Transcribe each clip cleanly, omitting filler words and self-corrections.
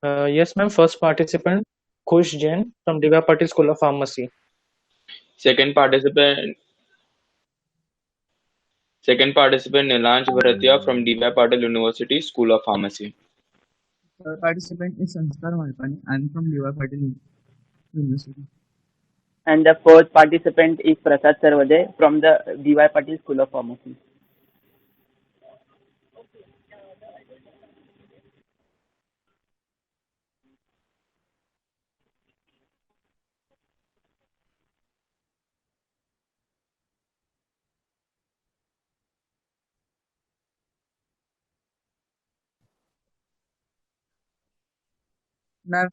Yes, ma'am. First participant, Khush Jain from Divya Patil School of Pharmacy. Second participant, second participant Nilansh Bharatia from DY Patil University School of Pharmacy. Participant is Sanskar Malpani. I'm from Lewa Patil University. And the fourth participant is Prasad Sarvade from the DY Patil School of Pharmacy. Ma'am,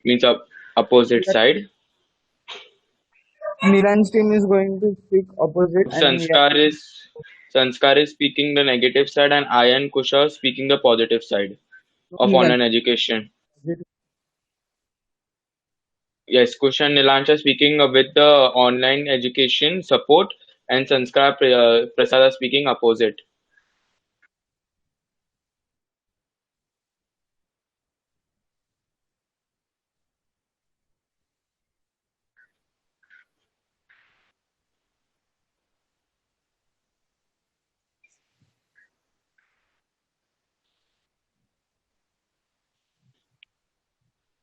Means opposite side. Milan's team is going to speak opposite, and we Sanskar is Sanskar is speaking the negative side and I and Kusha speaking the positive side are of Milan. online education. Yes, Kusha and Nilansh are speaking with the online education support and Sanskar Prasad are speaking opposite.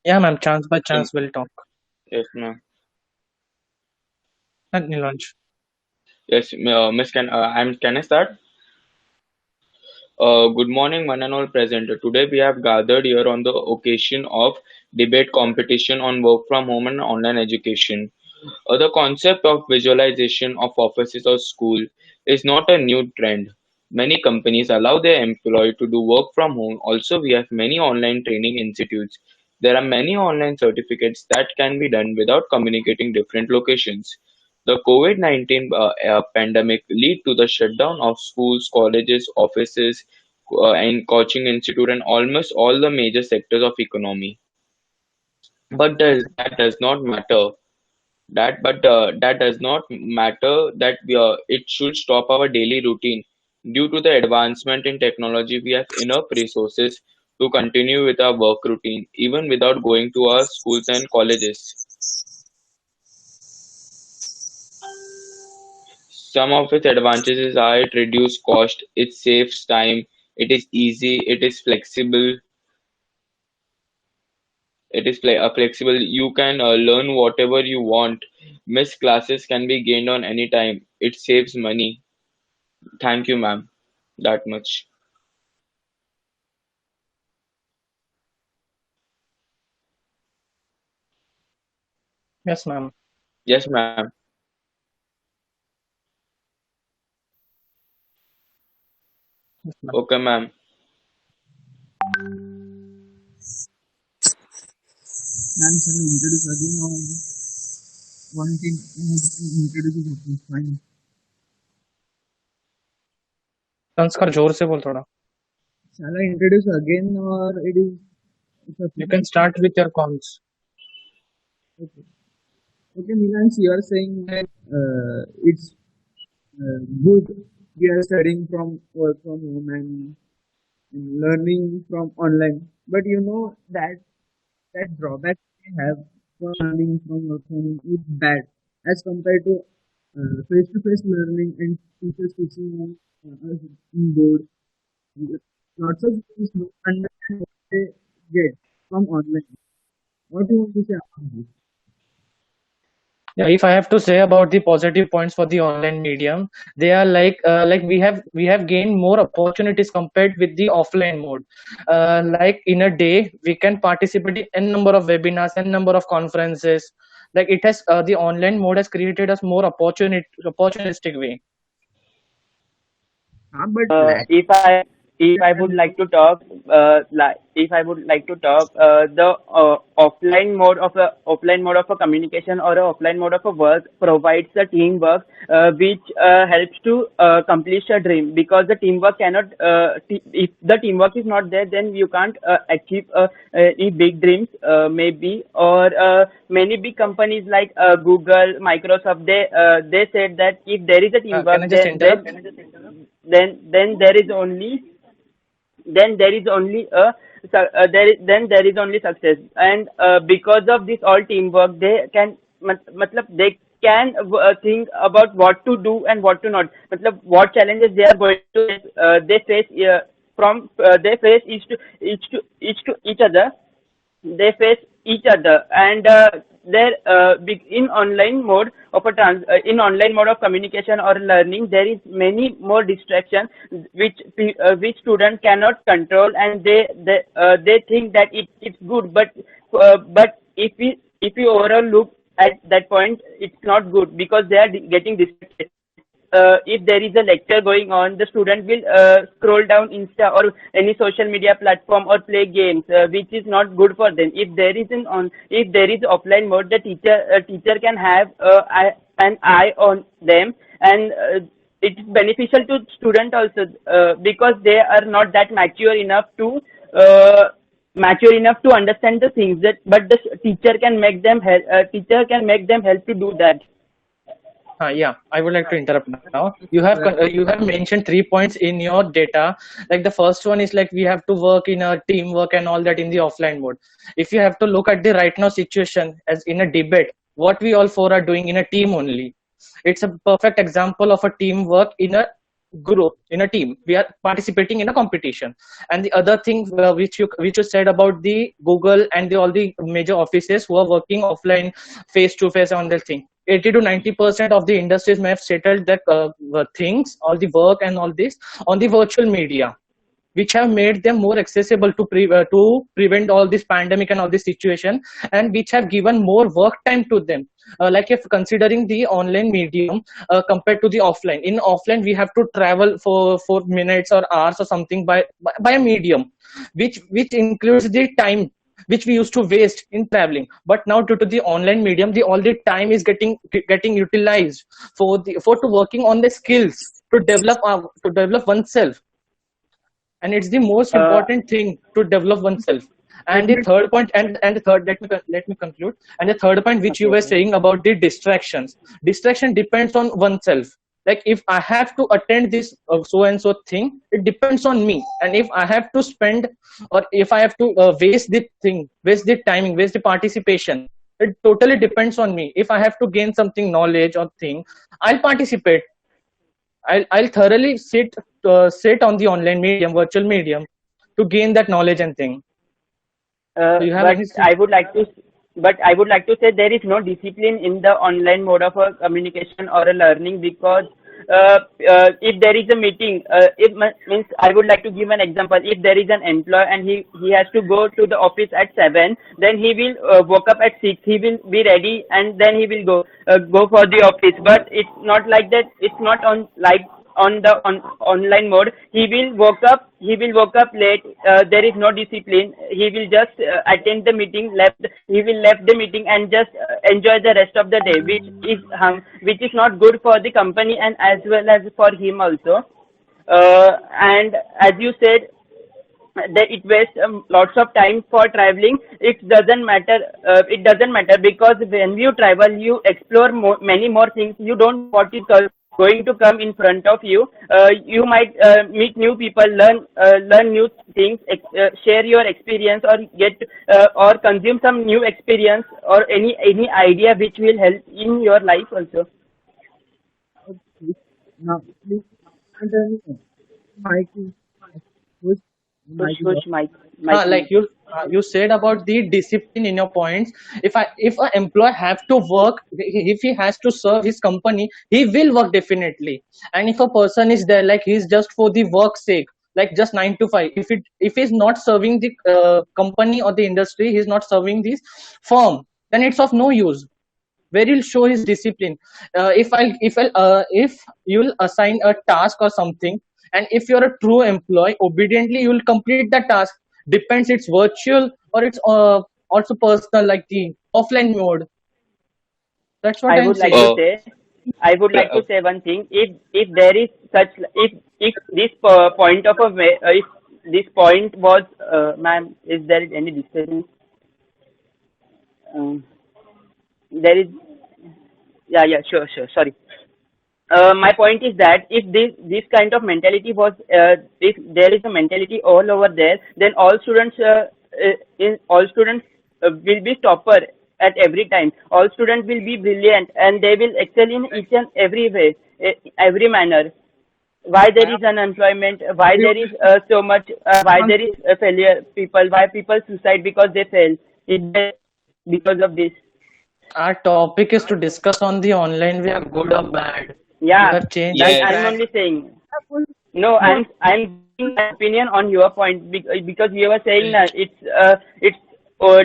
Yeah, ma'am. Chance by So, chance will talk. yes, ma'am. Not Nilansh. Yes, Miss can I start? Good morning, one and all present. Today we have gathered here on the occasion of debate competition on work from home and online education. The concept of visualization of offices or school is not a new trend. Many companies allow their employee to do work from home. Also, we have many online training institutes. There are many online certificates that can be done without communicating different locations. The COVID-19 pandemic led to the shutdown of schools, colleges, offices, and coaching institute and almost all the major sectors of economy. But that does not matter. That does not matter that it should stop our daily routine. Due to the advancement in technology, we have enough resources to continue with our work routine, even without going to our schools and colleges. Some of its advantages are it reduces cost, it saves time, it is easy, flexible. You can learn whatever you want. Missed classes can be gained on any time. It saves money. Thank you, ma'am. That much. Yes, ma'am. Yes, ma'am. Yes, ma'am. Okay, ma'am. Ma'am, shall we introduce again or one team introduces opposite? Fine. संस्कार जोर से बोल थोड़ा. Shall I introduce again or it is You can sufficient? start with your cons. Okay. Okay, Milan, you are saying that it's good we are studying from work from home and learning from online. But you know that drawback we have for learning from work from home is bad as compared to face-to-face learning and teachers teaching on us in board. Lots of students don't understand what they get from online. What do you want to say about this? Yeah, if I have to say about the positive points for the online medium, they are like we have gained more opportunities compared with the offline mode. Like in a day, we can participate in n number of webinars, n number of conferences. Like it has the online mode has created us more opportunistic way. But Uh, lack if I if I would and like to talk, if I would like to talk, the offline mode of a communication or a offline mode of a work provides the teamwork, which helps to accomplish a dream. Because the teamwork cannot, if the teamwork is not there, then you can't achieve any big dreams, maybe. Or many big companies like Google, Microsoft, they said that if there is a Can I teamwork, just interrupt? then there is only then there is only there is only success. And because of this all teamwork, they can they can think about what to do and what to not. What challenges they are going to they face they face each other. They face each other, and in online mode of in online mode of communication or learning, there is many more distractions which student cannot control, and they think that it's good, but if we overall look at that point, it's not good because they are getting distracted. If there is a lecture going on, the student will scroll down Insta or any social media platform or play games, which is not good for them. If there is offline mode, the teacher can have an eye on them, and it's beneficial to student also, because they are not that mature enough to understand the things that, but the teacher can make them help to do that. Yeah, I would like to interrupt now. You have mentioned 3 points in your data. Like the first one is like we have to work in a teamwork and all that in the offline mode. If you have to look at the right now situation as in a debate, what we all four are doing in a team only. It's a perfect example of a teamwork in a group, in a team. We are participating in a competition. And the other thing which you said about the Google and all the major offices who are working offline, face to face on their thing. 80 to 90% of the industries may have settled that things, all the work and all this on the virtual media, which have made them more accessible to prevent all this pandemic and all this situation, and which have given more work time to them. Like if considering the online medium compared to the offline, in offline we have to travel for minutes or hours or something by a medium, which includes the time which we used to waste in traveling. But now due to the online medium, all the time is getting utilized to working on the skills to develop oneself, and it's the most important thing to develop oneself. And the third point, and the third, let me conclude. And the third point which you were saying about the distraction depends on oneself. Like if I have to attend this so and so thing, it depends on me. And if I have to spend, or if I have to waste the thing, waste the timing, waste the participation, it totally depends on me. If I have to gain something knowledge or thing, I'll participate. I'll thoroughly sit on the online medium, virtual medium, to gain that knowledge and thing. Do you have But anything? I would like to say there is no discipline in the online mode of a communication or a learning, because if there is a meeting, means I would like to give an example. If there is an employee and he has to go to the office at 7, then he will woke up at 6. He will be ready, and then he will go for the office. But it's not like that. It's not on the online mode. He will woke up late. There is no discipline. He will just attend the meeting, he will left the meeting and just enjoy the rest of the day, which is not good for the company and as well as for him also. And as you said, that it wastes lots of time for traveling. It doesn't matter, because when you travel, you explore many more things. You don't know what is going to come in front of you. You might meet new people, learn new things, share your experience, or get or consume some new experience or any idea which will help in your life also. Now, please, and then Mike is push, Mike is Push, Mike. Like you said about the discipline in your points. If an employee have to work, if he has to serve his company, he will work definitely. And if a person is there like he's just for the work sake, like just 9 to 5, if he's not serving the company or the industry, he's not serving this firm, then it's of no use. Where he'll show his discipline. If you'll assign a task or something, and if you're a true employee, obediently you will complete that task. Depends it's virtual or it's also personal, like the offline mode. That's what I I'm would like saying. to say, I would like to say one thing. If there is such, if this point of a if this point was, ma'am, is there any disturbance? There is, yeah, sure, sorry. my point is that if this kind of mentality was if there is a mentality all over there, then all students will be topper at every time. All students will be brilliant and they will excel in each and every way, every manner. Why there is unemployment? Why there is so much? Why there is failure? People? Why people suicide because they fail? Is that because of this? Our topic is to discuss on the online way, are good or bad. You Yeah, have changed that the Yes. I'm track. only saying. No, I'm giving my opinion on your point because you were saying that it's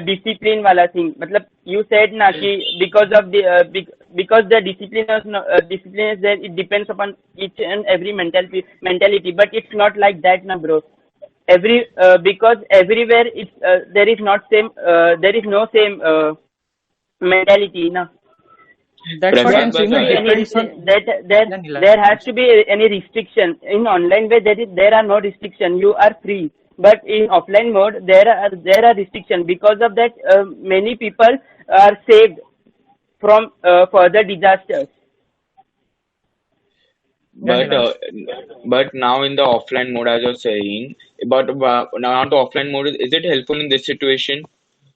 discipline wala thing. Matlab you said na ki because of the because the discipline is no, discipline is there. It depends upon each and every mentality, but it's not like that, na bro. Because everywhere it's there is not same there is no same mentality, na. That's what There I'm Prashant saying. should No, Bhai, be it any depends on. that there Yeah, Nilan, there has please. to be any restriction in online way. There are no restriction. You are free, but in offline mode there are restriction. Because of that, many people are saved from further disasters. Yeah, but Nilan. but now in the offline mode, as you're saying, but now the offline mode is it helpful in this situation?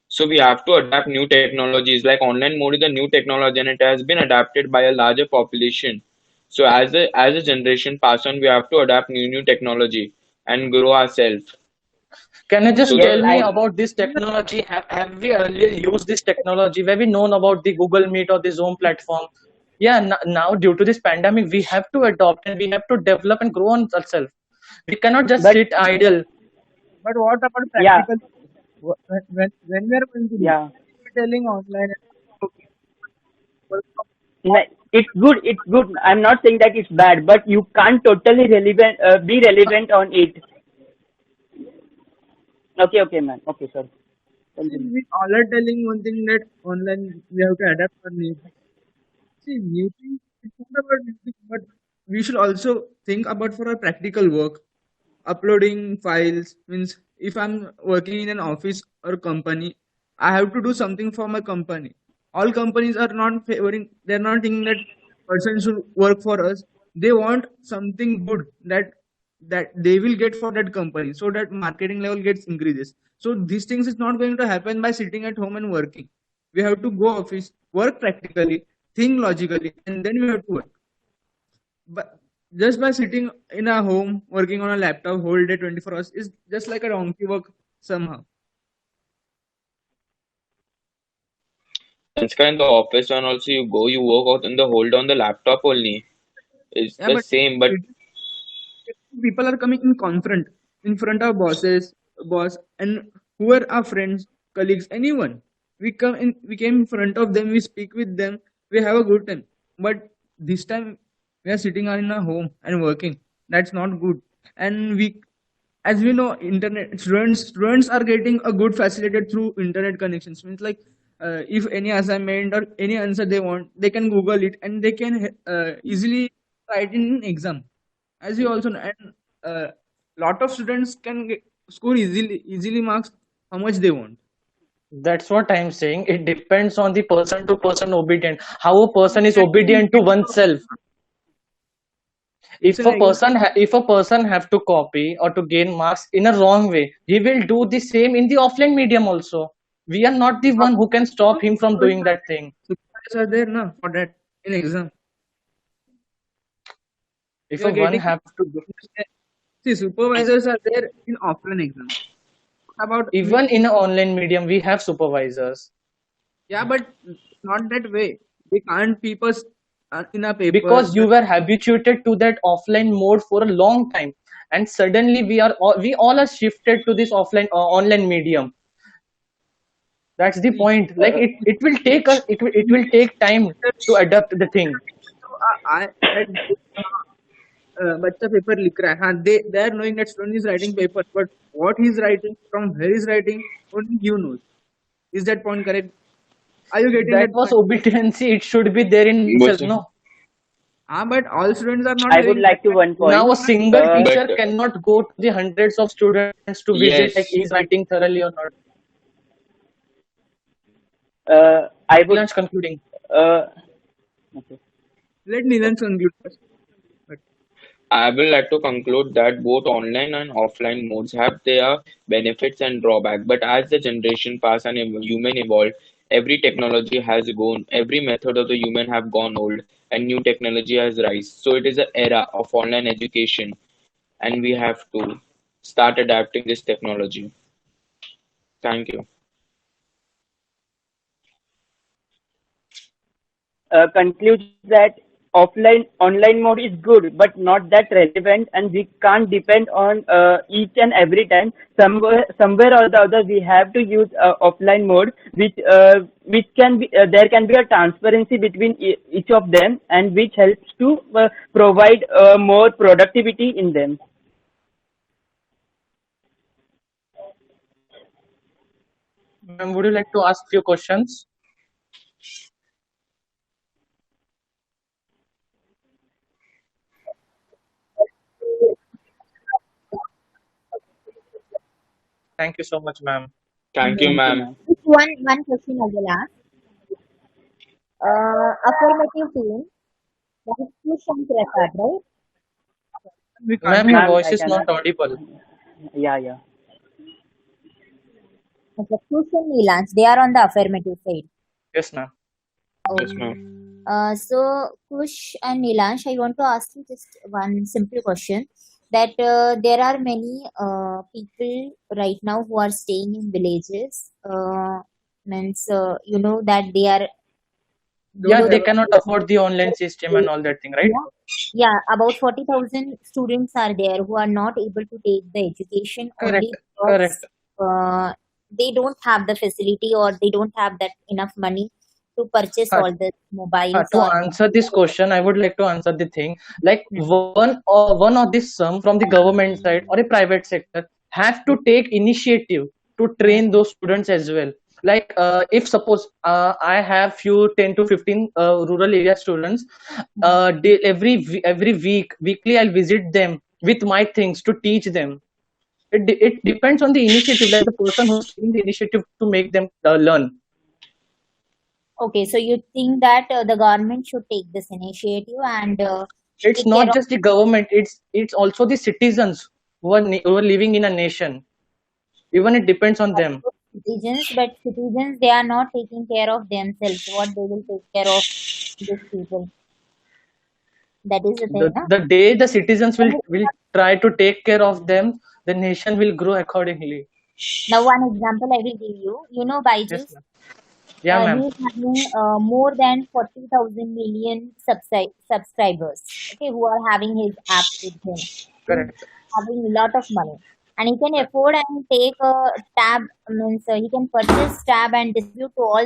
So we have to adapt new technologies. Like online mode is a new technology and it has been adapted by a larger population. So as a generation pass on, we have to adapt new technology and grow ourselves. Can you So just Yes, tell the me I about this technology? Have we earlier used this technology where we known about the Google Meet or the Zoom platform? Yeah, now due to this pandemic, we have to adopt and we have to develop and grow on ourselves. We cannot just but sit idle. But what about yeah, practical? When we are going to do? yeah. We're telling online. Okay. It's good. It's good. I'm not saying that it's bad, but you can't totally relevant be relevant on it. Okay, okay, man. Okay, sir. See, Continue. we all are telling one thing that online we have to adapt for new. See, new things, it's not about new things, but we should also think about for our practical work. Uploading files means if I'm working in an office or company, I have to do something for my company. All companies are not favoring, they're not thinking that person should work for us. They want something good that they will get for that company so that marketing level gets increases. So these things is not going to happen by sitting at home and working. We have to go office, work practically, think logically, and then we have to work. But just by sitting in a home working on a laptop whole day 24 hours is just like a donkey work somehow. Sanskar in the office and also you work out in the hold on the laptop only. It's Yeah, the but same, but people are coming in front of boss, and who are our friends, colleagues, anyone. We came in front of them, we speak with them, we have a good time. But this time we are sitting in a home and working. That's not good. And as we know, internet students are getting a good facilitated through internet connections. Means like if any assignment or any answer they want, they can Google it and they can easily write in exam, as you also know. And lot of students can score easily marks how much they want. That's what I'm saying. It depends on the person to person obedient. How a How person is can you obedient to get it oneself. it's an If a person have to copy or to gain marks in a wrong way, he will do the same in the offline medium also. We are not the one who can stop him from doing that thing. supervisors are there na for that in exam. If You a are one getting have to do, see supervisors are there in offline exam. What about even in an online medium, we have supervisors yeah, but not that way. They can't keep us in a paper. because you were habituated to that offline mode for a long time, and suddenly we all are shifted to this offline online medium. That's the See, point. Like it will take us it will take time to adapt the thing. I that बच्चा paper लिख रहा है हाँ they are knowing that student is writing paper, but what he is writing, from where he is writing, only you knows. Is that point correct? Are you getting That that was point? obedience. It should be there in itself, no? But all students are not I would having that like to one Now point. a single Uh, but teacher cannot go to the hundreds of students to visit like yes, he's writing thoroughly or not. I would Lunch concluding. uh, okay. Let Nilan conclude first. But I will like to conclude that both online and offline modes have their benefits and drawbacks, but as the generation pass and human evolve, every technology has gone, every method of the human have gone old, and new technology has rise. So it is an era of online education, and we have to start adapting this technology. Thank you. Concludes that offline online mode is good but not that relevant, and we can't depend on each and every time. Somewhere or the other we have to use offline mode, which can be there can be a transparency between each of them, and which helps to provide more productivity in them. Ma'am, would you like to ask few questions? Thank you so much, ma'am. Thank you, Thank you, ma'am. ma'am. Just one question I will ask. Affirmative team, that is push and pressure, right? we can't Ma'am, hear your you. Ma'am, voice I is not cannot. audible. Yeah. Okay, push and Nilanj, they are on the affirmative side. Yes, ma'am. Yes, Okay. ma'am. So Kush and Nilansh, I want to ask you just one simple question. That there are many people right now who are staying in villages. Means you know that they are Don't Yeah, below they the have cannot afford the online system and all that thing, right? yeah, yeah, about 40,000 students are there who are not able to take the education Correct, only because correct. they don't have the facility or they don't have that enough money to purchase Huh, all the mobiles To or answer this question, I would like to answer the thing like hmm. one of this sum from the government side or a private sector have to take initiative to Hmm. train those students as well. Like if suppose I have few 10 to 15 rural area students, Hmm. every weekly I'll visit them with my things to teach them. It depends on the initiative, like the person who's taking the initiative to make them learn. Okay, so you think that the government should take this initiative and It's take care not of just the government, it's also the citizens who are living in a nation. Even it depends on them. citizens, but citizens they are not taking care of themselves. What they will take care of these people? That is the thing, na? The day the citizens Then will try to take care of them, the nation will grow accordingly. now, one example I will give you. You know, Yes, Byju's, ma'am. Yeah, he ma'am. is having more than 40,000 million subscribers, okay, who are having his app with him. He's Correct. having a lot of money. And he can afford and take a tab, means he can purchase tab and distribute to all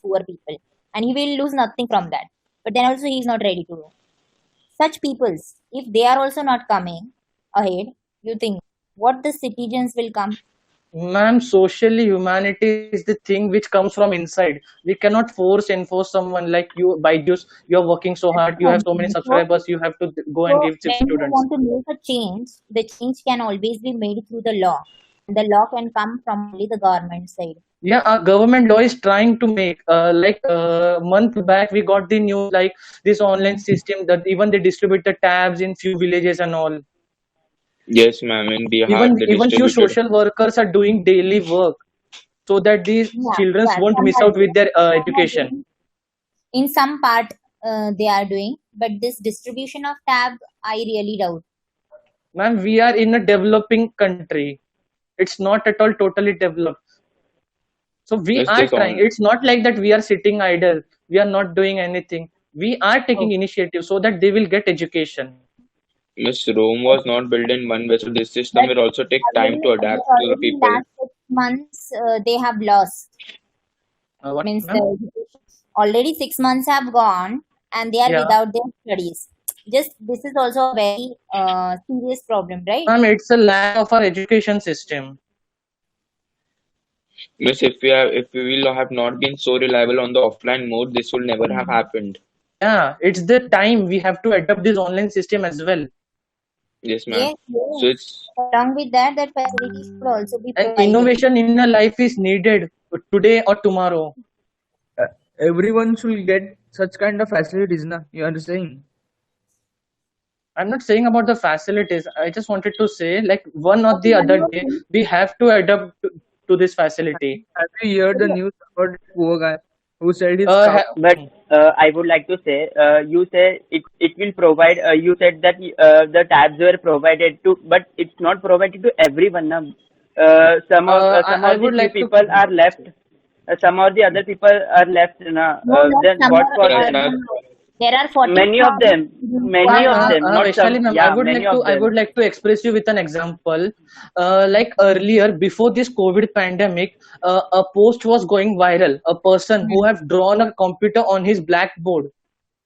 poor people. And he will lose nothing from that. But then also he is not ready to do. Such peoples, if they are also not coming ahead, you think what the citizens will come? Ma'am, socially, humanity is the thing which comes from inside. We cannot enforce someone like you by just you're working so hard, you have so many So, subscribers, you have to go and so give tips to when you students. want to make a change, the change can always be made through the law. The law can come from only the government side. Yeah, our government law is trying to make like month back we got the news like this online Mm. system that even they distribute the tabs in few villages and all. Yes, ma'am. In Bihar, they Even few distributed. social workers are doing daily work so that these children Yeah, won't some miss are out with doing, their some are education. doing. In some part, they are doing, but this distribution of tab, I really doubt. Ma'am, we are in a developing country. It's not at all totally developed. So we Yes, are this trying. on. It's not like that we are sitting idle. We are not doing anything. We are taking Okay. initiative so that they will get education. Miss Rome was not built in one way, so this system But will also take time to but adapt to the already people. last 6 months they have lost. What, Means the ma'am? education already 6 months have gone and they are Yeah. without their studies. Just this is also a very serious problem, right? Ma'am, it's a lack of our education system. Miss, if we will have not been so reliable on the offline mode, this will never have Mm. happened. Yeah, it's the time we have to adapt this online system as well. Yes, ma'am. Yes, So yes. it's Along with that, that facilities should also be And provided. innovation in a life is needed today or tomorrow. everyone should get such kind of facilities, na? You are saying? I'm not saying about the facilities. I just wanted to say, like, one or Okay, the one other more day, thing. we have to adapt to this facility. Have you heard the Okay. news about that poor guy who said his Uh, cow? ha- But I would like to say, you say it will provide. You said that the tabs were provided to, but it's not provided to everyone. Na? Some I of the would few like to. people are left. Some of the other people are left. Na? No, not Then some what are, for Yes, them? no, no. There are Many of 40,000 them. students who Many are of not. them. Not Vaishali some. ma'am, Yeah, many of I them. would like to express you with an example. Like earlier, before this COVID pandemic, a post was going viral. A person who Hmm. have drawn a computer on his blackboard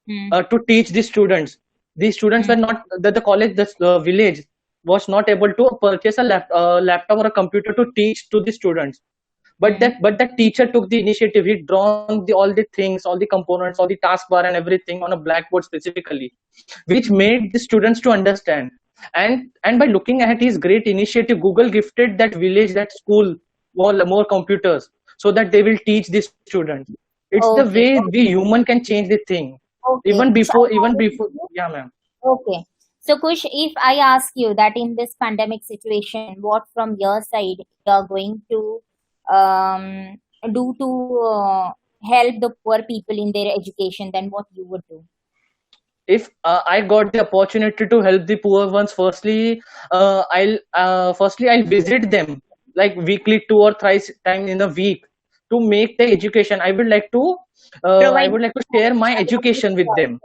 Hmm. to teach the students. The students Hmm. were not the college, the village was not able to purchase a laptop or a computer to teach to the students. Hmm. But the teacher took the initiative. He drawn all the things, all the components, all the taskbar and everything on a blackboard specifically, which Hmm. made the students to understand. And by looking at his great initiative, Google gifted that village, that school, more computers so that they will teach the students. It's the way Okay. we human can change the thing. Okay. So I Even have a before, question. yeah, ma'am. Okay. So Kush, if I ask you that in this pandemic situation, what from your side you are going to do to help the poor people in their education, then what you would do? If I got the opportunity to help the poor ones, firstly I'll visit them like weekly, two or thrice time in a week, to make the education. I Provide would like to share my education with them.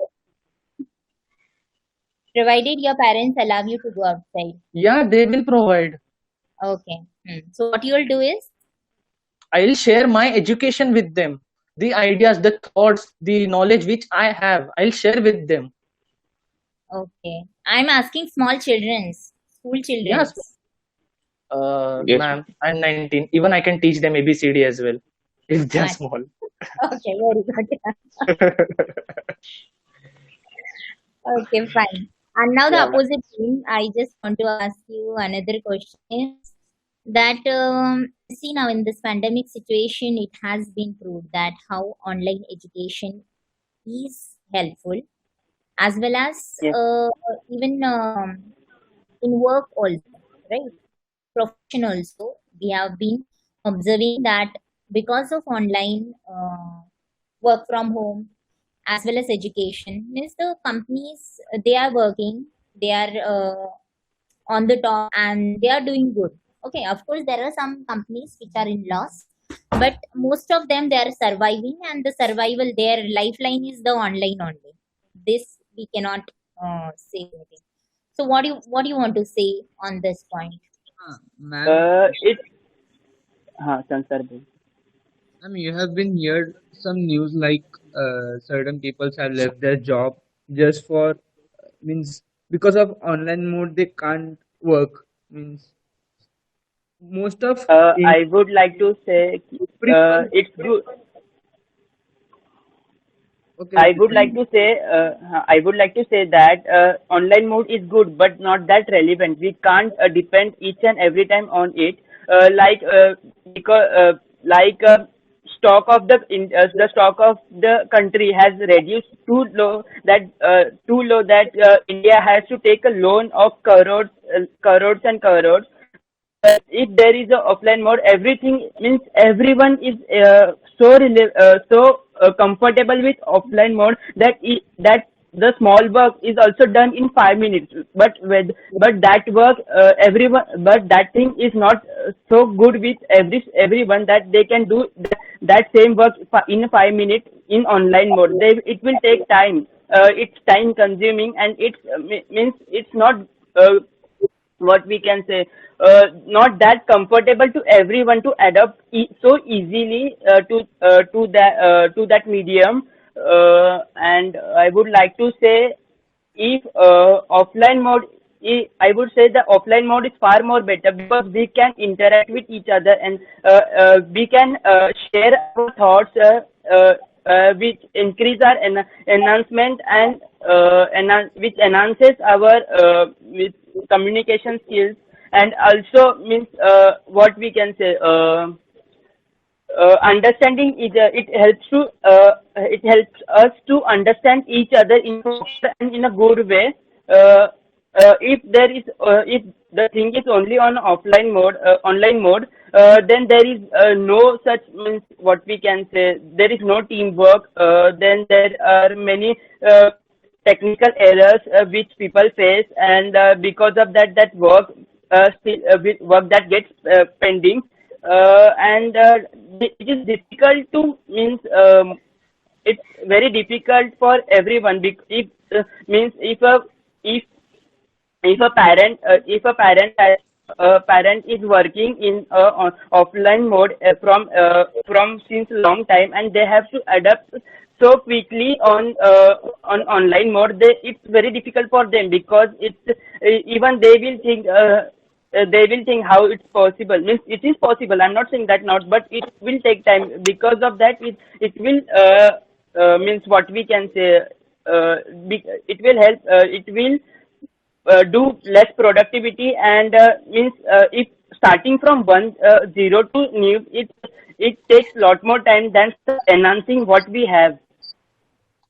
provided your parents allow you to go outside. Yeah, they will provide. Okay. So what you will do is, I'll share my education with them. The ideas, the thoughts, the knowledge which I have, I'll share with them. okay, I'm asking small children's, school Yes, children's. yes. ma'am, I'm 19. Even I can teach them ABCD as well if they are Nice. small. Okay, very good. Okay, fine. And now the Yeah, opposite team, I just want to ask you another question is that see now in this pandemic situation, it has been proved that how online education is helpful as well as Yes. even in work also, right? Profession also, we have been observing that because of online work from home as well as education means the companies they are working, they are on the top and they are doing good. Okay, of course there are some companies which are in loss, but most of them they are surviving, and the survival their lifeline is the online only. This we cannot say anything. So what do you want to say on this point? Ma'am, It. Sansar bhai. you have been heard some news like certain people have left their job just for means because of online mode they can't work means most of in I would like to say prefer it's good. okay okay I would like to say that online mode is good, but not that relevant. We can't depend each and every time on it. Because stock of the stock of the country has reduced too low that India has to take a loan of crores and crores. If there is a offline mode, everything means everyone is comfortable with offline mode that the small work is also done in 5 minutes. But that work everyone but that thing is not so good with everyone that they can do that same work in 5 minutes in online mode. It will take time. It's time consuming, and means it's not. What we can say, not that comfortable to everyone to adapt so easily to that medium. And I would like to say, if offline mode, I would say the offline mode is far more better because we can interact with each other, and we can share our thoughts, which increase our enhancement, and which enhances our with communication skills, and also means what we can say. understanding it helps us to understand each other in and in a good way. Uh, if the thing is only on online mode, then there is no such means what we can say. There is no teamwork. Then there are many technical errors which people face, and because of that, work that gets pending, and it is difficult to means. It's very difficult for everyone. If means if if a parent is working in offline mode from since long time, and they have to adapt so quickly on online mode, it's very difficult for them, because even they will think how it's possible. Means it is possible, I'm not saying that not, but it will take time. Because of that, it will means what we can say, it will help, it will do less productivity, and means if starting from zero to new, it takes lot more time than enhancing what we have.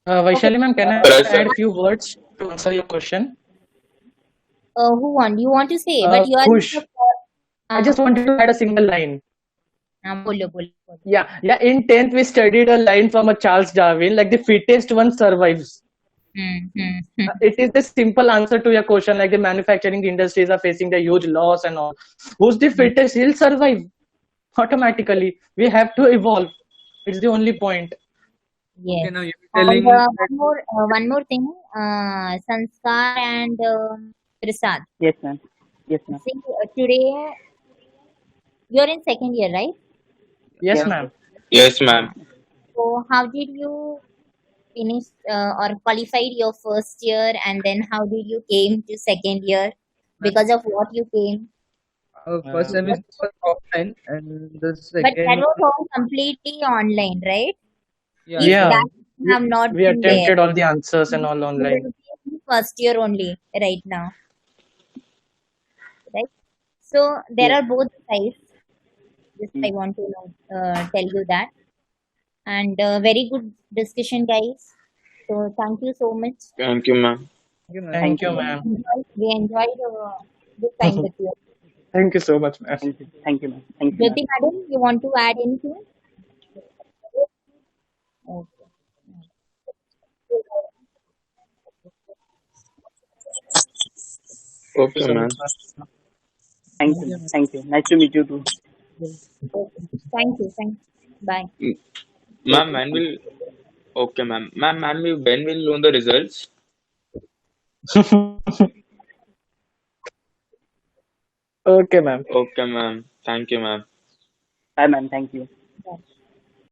Okay. Vaishali ma'am, can I Correct, sir. add few words to answer your question? You want to say, but you are in Khush, the I just wanted to add a single line. बोलो बोलो बोलो. Yeah. In 10th, we studied a line from a Charles Darwin, like the fittest one survives. It is the simple answer to your question, like the manufacturing industries are facing the huge loss and all. Who's the fittest? He'll survive automatically. We have to evolve. It's the only point. Yes. Okay, now you're And telling that. one more thing, Sanskar and Prasad. Yes, ma'am. Yes, ma'am. See, today you're in second year, right? Yes, Yes. ma'am. Yes, ma'am. So how did you finish or qualified your first year, and then how did you came to second year? Because of what you came? First Uh, semester was offline, and the But that second was one, all completely online, right? yeah, If yeah, that we, have not we been there, attempted all the answers and you all will online. be in first year only right now, right? So there Yes. are both sides. Just I Mm. want to tell you that. And very good discussion, guys. So thank you so much. Thank you, ma'am. you know, Thank Thank you, you. ma'am. We enjoyed this time with you. Thank you so much, ma'am. Thank you. Thank you, ma'am. Thank you, ma'am. Jyoti madam, you want to add anything? Okay. Thank you Okay, so ma'am. much, ma'am. Thank you, ma'am. Thank you. Nice to meet you too. Okay. Thank you. Thank you. Bye. M- Ma'am, Okay. when Thank will okay, ma'am. Ma'am, when will know the results? Okay, ma'am. Okay, ma'am. Thank you, ma'am. Bye, ma'am. Thank you. Bye.